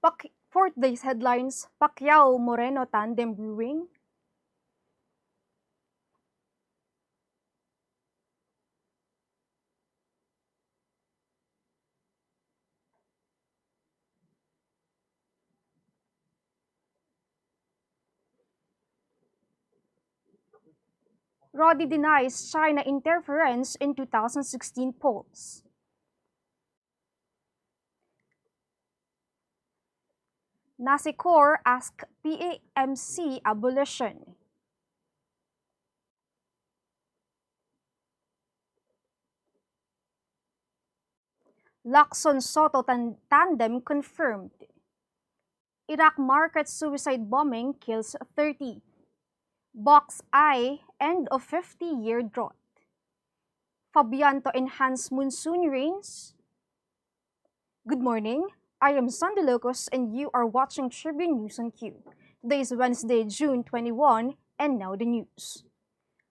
For today's headlines, Pacquiao-Moreno tandem brewing. RODY denies China interference in 2016 polls. NASECORE asks PAMC abolition. LACSON-SOTTO tandem confirmed. Iraq market suicide bombing kills 30. Box I, end of 50-year drought. FABIAN to enhance monsoon rains. Good morning, I am Sandy Locos and you are watching Tribune News on Q. Today is Wednesday, June 21, and now the news.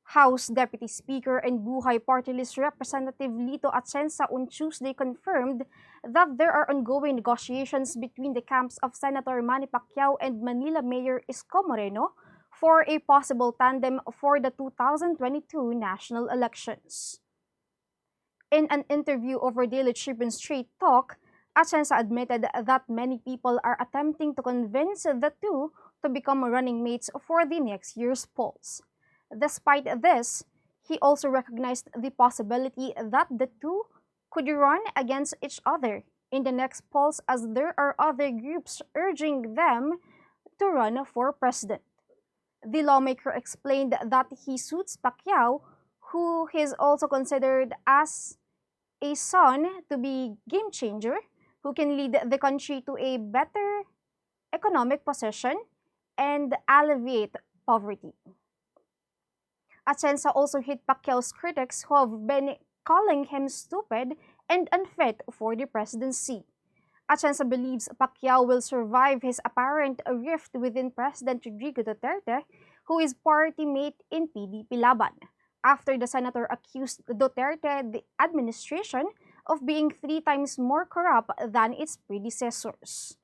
House Deputy Speaker and Buhay Party List Representative Lito Atienza on Tuesday confirmed that there are ongoing negotiations between the camps of Senator Manny Pacquiao and Manila Mayor Isko Moreno for a possible tandem for the 2022 national elections. In an interview over Daily Tribune Straight Talk, Atienza admitted that many people are attempting to convince the two to become running mates for the next year's polls. Despite this, he also recognized the possibility that the two could run against each other in the next polls, as there are other groups urging them to run for president. The lawmaker explained that he suits Pacquiao, who is also considered as a son to be game changer, who can lead the country to a better economic position and alleviate poverty. Atienza also hit Pacquiao's critics who have been calling him stupid and unfit for the presidency. Atienza believes Pacquiao will survive his apparent rift within President Rodrigo Duterte, who is party mate in PDP Laban, after the senator accused Duterte the administration of being 3 times more corrupt than its predecessors.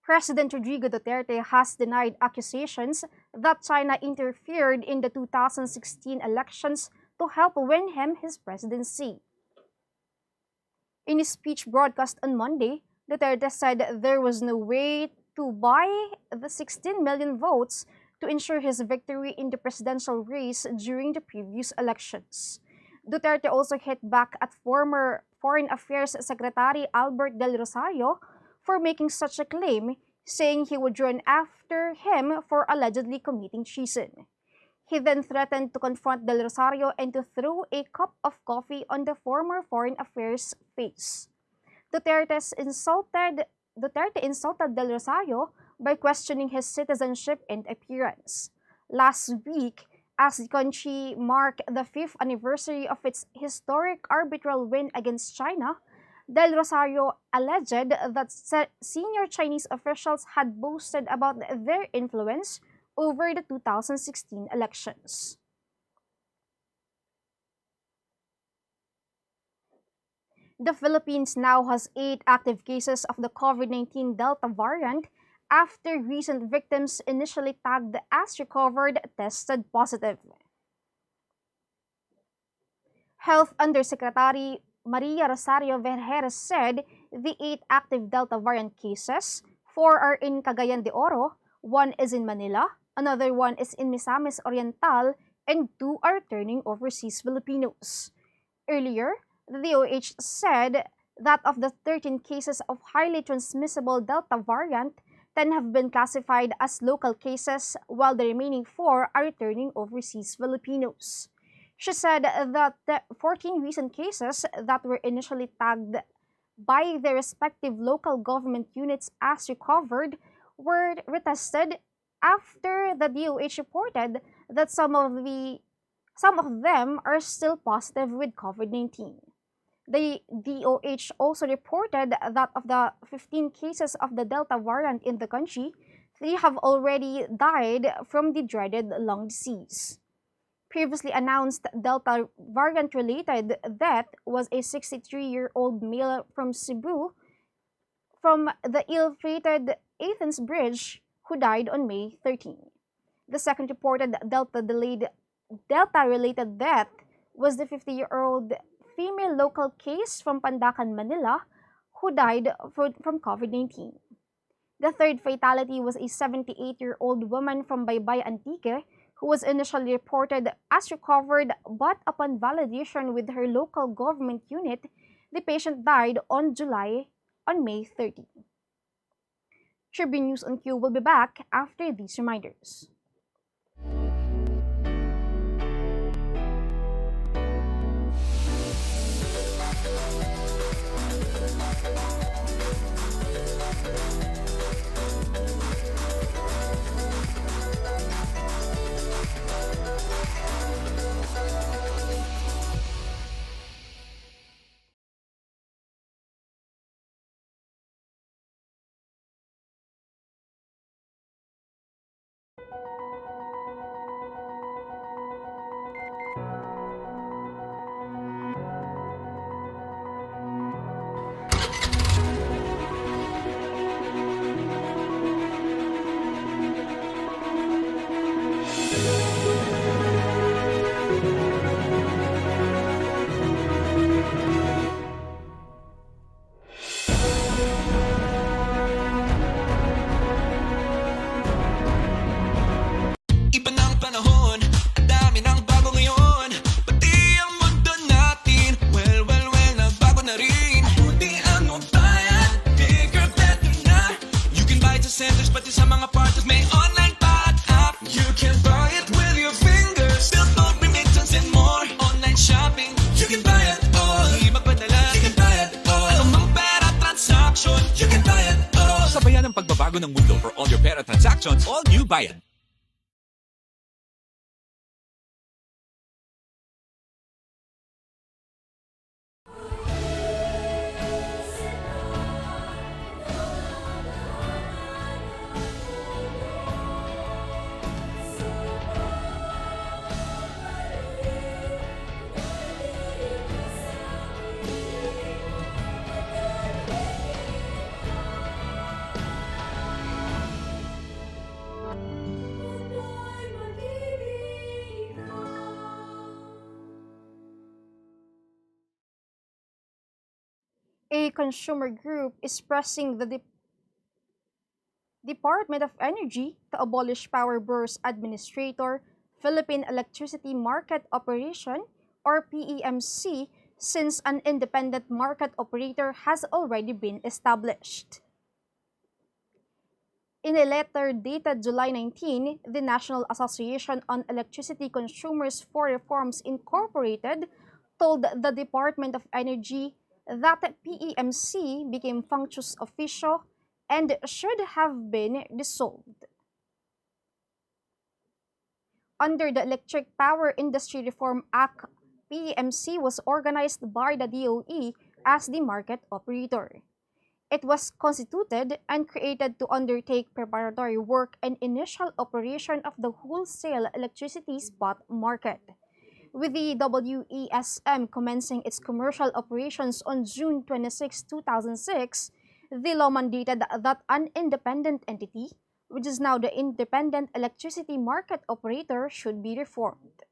President Rodrigo Duterte has denied accusations that China interfered in the 2016 elections to help win him his presidency. In his speech broadcast on Monday, Duterte said there was no way to buy the 16 million votes to ensure his victory in the presidential race during the previous elections. Duterte also hit back at former Foreign Affairs Secretary Albert Del Rosario for making such a claim, saying he would run after him for allegedly committing treason. He then threatened to confront Del Rosario and to throw a cup of coffee on the former Foreign Affairs face. Duterte insulted Del Rosario by questioning his citizenship and appearance. Last week, as the country marked the 5th anniversary of its historic arbitral win against China, Del Rosario alleged that senior Chinese officials had boasted about their influence over the 2016 elections. The Philippines now has 8 active cases of the COVID-19 Delta variant after recent victims initially tagged as recovered tested positive. Health Undersecretary Maria Rosario Vergeres said the 8 active Delta variant cases, 4 are in Cagayan de Oro, 1 is in Manila, another 1 is in Misamis Oriental, and 2 are returning overseas Filipinos. Earlier, the DOH said that of the 13 cases of highly transmissible Delta variant, 10 have been classified as local cases, while the remaining 4 are returning overseas Filipinos. She said that the 14 recent cases that were initially tagged by the respective local government units as recovered were retested after the DOH reported that some of them are still positive with COVID-19. The DOH also reported that of the 15 cases of the Delta variant in the country, 3 have already died from the dreaded lung disease. Previously announced Delta variant-related death was a 63-year-old male from Cebu from the ill-fated Athens Bridge who died on May 13. The second reported Delta-related death was the 50-year-old female local case from Pandacan, Manila, who died from COVID-19. The third fatality was a 78-year-old woman from Baybay, Antique, who was initially reported as recovered, but upon validation with her local government unit, the patient died on May 30. Tribune News on Q will be back after these reminders. Pagbabago ng mundo for all your pera transactions, all new Bayan. A consumer group is pressing the Department of Energy to abolish Power Bourse Administrator, Philippine Electricity Market Operation, or PEMC, since an independent market operator has already been established. In a letter dated July 19, the National Association on Electricity Consumers for Reforms Incorporated told the Department of Energy that PEMC became functus officio and should have been dissolved. Under the Electric Power Industry Reform Act, PEMC was organized by the DOE as the market operator. It was constituted and created to undertake preparatory work and initial operation of the wholesale electricity spot market. With the WESM commencing its commercial operations on June 26, 2006, the law mandated that an independent entity, which is now the Independent Electricity Market Operator, should be reformed.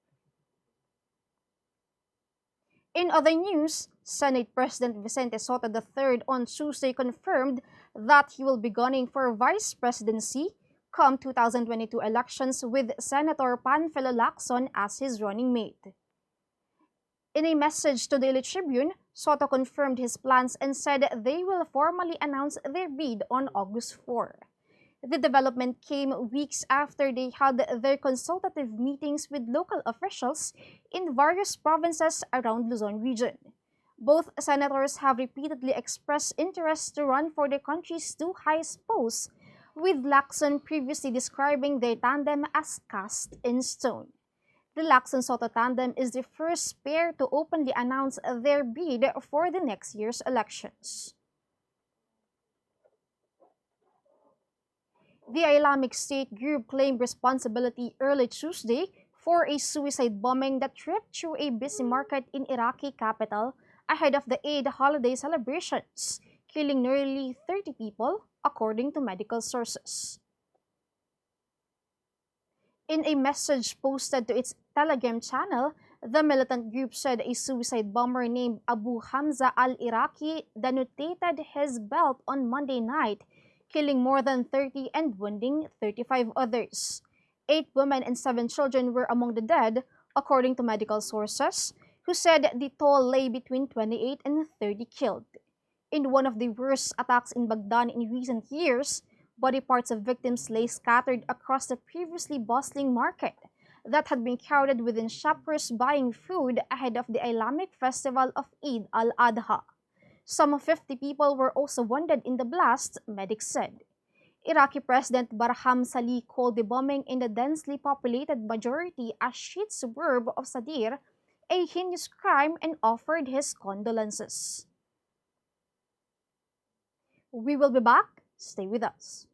In other news, Senate President Vicente Sotto III on Tuesday confirmed that he will be gunning for vice presidency come 2022 elections with Senator Panfilo Lacson as his running mate. In a message to Daily Tribune, Sotto confirmed his plans and said they will formally announce their bid on August 4. The development came weeks after they had their consultative meetings with local officials in various provinces around Luzon region. Both senators have repeatedly expressed interest to run for the country's two highest posts, with Lacson previously describing their tandem as cast in stone. The LACSON-SOTTO tandem is the first pair to openly announce their bid for the next year's elections. The Islamic State group claimed responsibility early Tuesday for a suicide bombing that ripped through a busy market in Iraqi capital ahead of the Eid holiday celebrations, killing nearly 30 people, according to medical sources. In a message posted to its Telegram channel, the militant group said a suicide bomber named Abu Hamza al-Iraqi detonated his belt on Monday night, killing more than 30 and wounding 35 others. 8 women and 7 children were among the dead, according to medical sources, who said the toll lay between 28 and 30 killed. In one of the worst attacks in Baghdad in recent years, body parts of victims lay scattered across the previously bustling market that had been crowded within shoppers buying food ahead of the Islamic festival of Eid al-Adha. Some 50 people were also wounded in the blast, medics said. Iraqi President Barham Salih called the bombing in the densely populated majority a Shiite suburb of Sadir a heinous crime and offered his condolences. We will be back. Stay with us.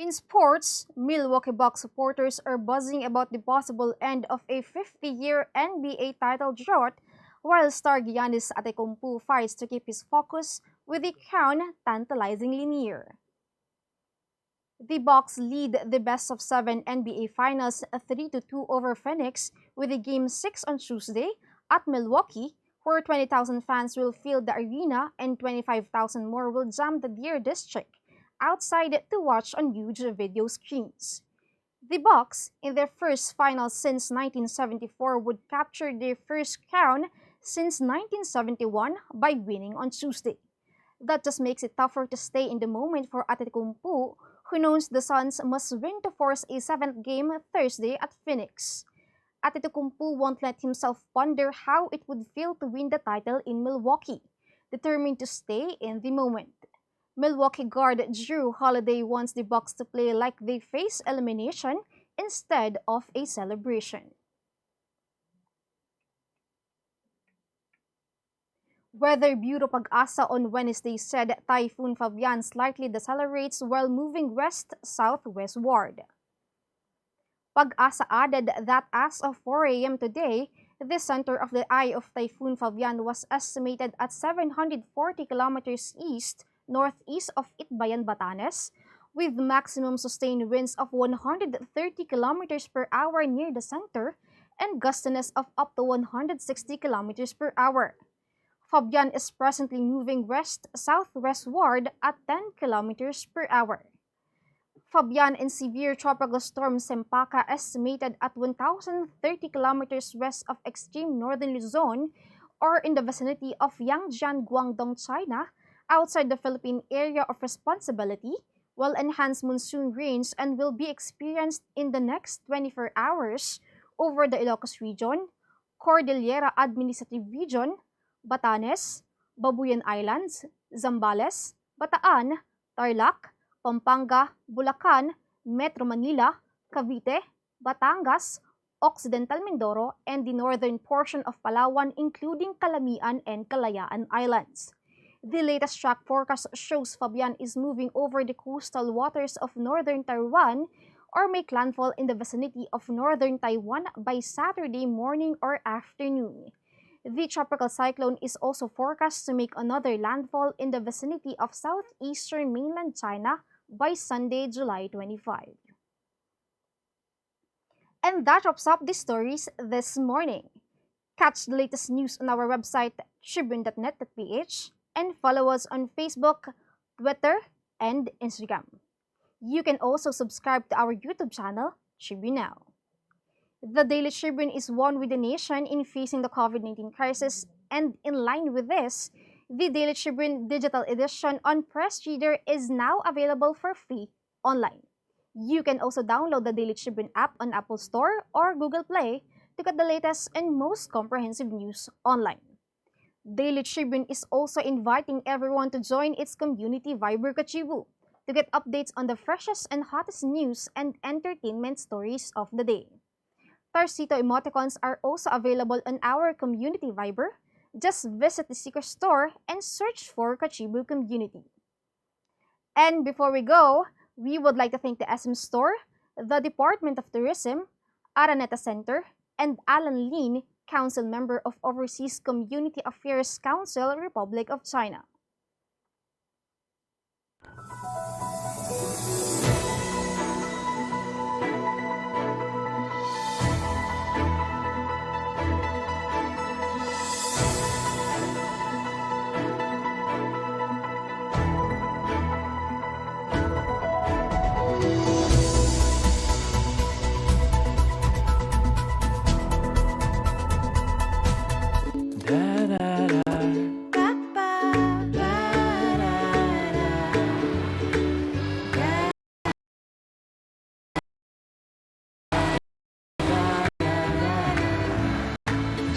In sports, Milwaukee Bucks supporters are buzzing about the possible end of a 50-year NBA title drought, while star Giannis Antetokounmpo fights to keep his focus with the crown tantalizingly near. The Bucks lead the best-of-7 NBA Finals 3-2 over Phoenix with a Game 6 on Tuesday at Milwaukee, where 20,000 fans will fill the arena and 25,000 more will jam the Deer District outside to watch on huge video screens. The Bucks, in their first finals since 1974, would capture their first crown since 1971 by winning on Tuesday. That just makes it tougher to stay in the moment for Antetokounmpo, who knows the Suns must win to force a 7th game Thursday at Phoenix. Antetokounmpo won't let himself ponder how it would feel to win the title in Milwaukee, determined to stay in the moment. Milwaukee guard Jrue Holiday wants the Bucks to play like they face elimination instead of a celebration. Weather Bureau Pag-asa on Wednesday said Typhoon Fabian slightly decelerates while moving west-southwestward. Pag-asa added that as of 4 a.m. today, the center of the eye of Typhoon Fabian was estimated at 740 kilometers east-northeast of Itbayan, Batanes, with maximum sustained winds of 130 kilometers per hour near the center and gustiness of up to 160 kilometers per hour. Fabian is presently moving west-southwestward at 10 kilometers per hour. Fabian and severe tropical storm Sempaka estimated at 1,030 kilometers west of extreme northern Luzon or in the vicinity of Yangjian, Guangdong, China, outside the Philippine area of responsibility, will enhance monsoon rains and will be experienced in the next 24 hours over the Ilocos Region, Cordillera Administrative Region, Batanes, Babuyan Islands, Zambales, Bataan, Tarlac, Pampanga, Bulacan, Metro Manila, Cavite, Batangas, Occidental Mindoro, and the northern portion of Palawan, including Calamian and Kalayaan Islands. The latest track forecast shows Fabian is moving over the coastal waters of northern Taiwan or make landfall in the vicinity of northern Taiwan by Saturday morning or afternoon. The tropical cyclone is also forecast to make another landfall in the vicinity of southeastern mainland China by Sunday, July 25. And that wraps up the stories this morning. Catch the latest news on our website, tribune.net.ph, and follow us on Facebook, Twitter, and Instagram. You can also subscribe to our YouTube channel, Tribune Now. The Daily Tribune is one with the nation in facing the COVID-19 crisis, and in line with this, the Daily Tribune digital edition on Press Reader is now available for free online. You can also download the Daily Tribune app on Apple Store or Google Play to get the latest and most comprehensive news online. Daily Tribune is also inviting everyone to join its community Viber Kachibu to get updates on the freshest and hottest news and entertainment stories of the day. Tarsito emoticons are also available on our community Viber. Just visit the secret store and search for Kachibu Community. And before we go, we would like to thank the SM Store, the Department of Tourism, Araneta Center, and Alan Lin, Council Member of Overseas Community Affairs Council, Republic of China.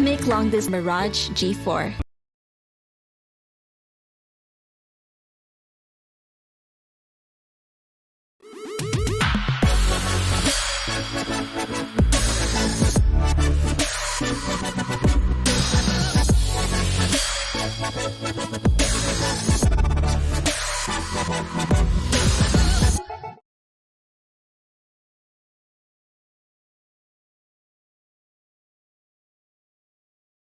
Make long distance Mirage G4.